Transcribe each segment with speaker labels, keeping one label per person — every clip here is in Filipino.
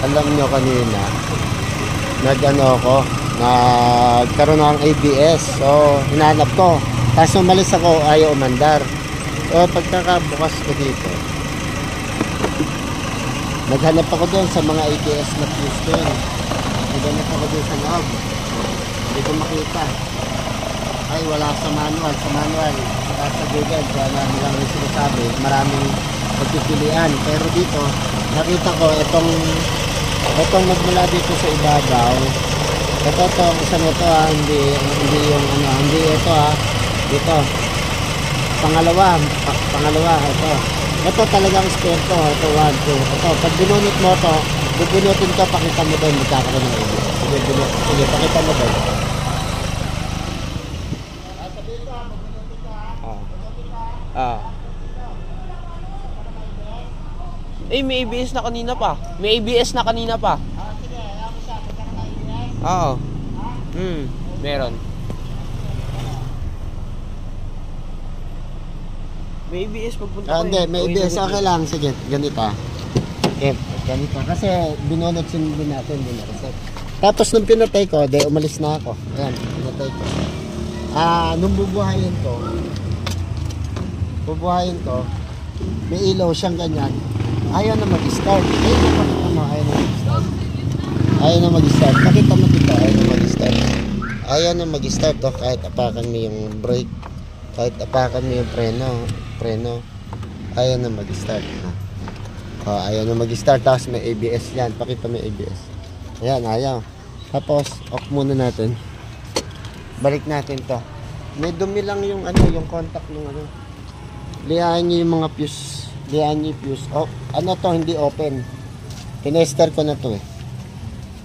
Speaker 1: alam nyo kanina, nagkaroon ng ABS. So, hinanap ko. Tapos umalis ako, ayaw umandar. So, pagkakabukas ko dito, naghanap ako doon sa mga ABS na fuse doon. Naghanap ako doon sa loob. Hindi ko makita. Ay, wala sa manual. Sa manual, sa Google, kaya namin lang yung sinasabi, maraming pagpipilian. Pero dito, nakita ko itong magmula dito sa ibabaw. Ito isa nito hindi yung hindi ito dito. Pangalawa ito. Ito talagang spare to. Ito 1, 2. Ito, pag binunot mo to, bubunutin ko, pakita mo doon, magkakaroon ng ABS. Sige, pakita mo doon.
Speaker 2: May ABS na kanina pa. May ABS na kanina pa.
Speaker 1: Sige, alam mo siya, magkakaroon ng ABS.
Speaker 2: Oo. Meron. May ABS pagpunta ko.
Speaker 1: Hindi, may ABS. Okay lang. Sige, ganito. Okay, ganito. Kasi binunod din natin. Tapos nung pinatay ko, umalis na ako. Ayan, pinatay ko. Nung bubuhayin ko, may ilaw siyang ganyan. Ayaw na mag-start. Ayaw na mag-start. Pakita mo dito, ayaw na mag-start. Ayaw na mag-start. Kahit apakan mo yung brake, kahit apakan mo yung preno, ayaw na mag-start. Ayaw na mag-start. Tapos may ABS yan. Pakita mo yung ABS. Ayan, ayaw. Tapos, off muna natin. Balik natin to. May dumi lang yung yung contact ng lihaan nyo yung mga fuse. Lihaan nyo yung fuse. To, hindi open. Tinester ko na to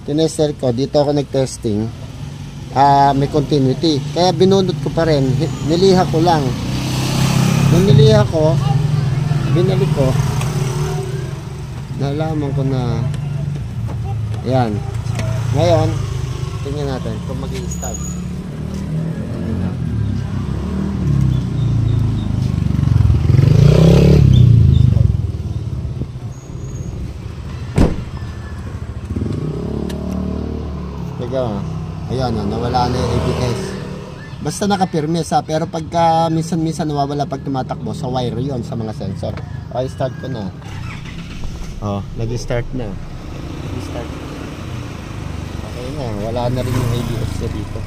Speaker 1: Tinester ko. Dito ako nag-testing. May continuity. Kaya binunod ko pa rin. Niliha ko lang. Nung niliha ko, binalik ko. Nalaman ko na yan. Ngayon, tingnan natin kung mag-i-start. Ayan, nawala na yung ABS. Basta nakapirme pero pagka minsan nawawala pag tumatakbo sa wire yon sa mga sensor. Okay, start ko na. Nag-start na. Okay na, wala na rin yung ABS dito.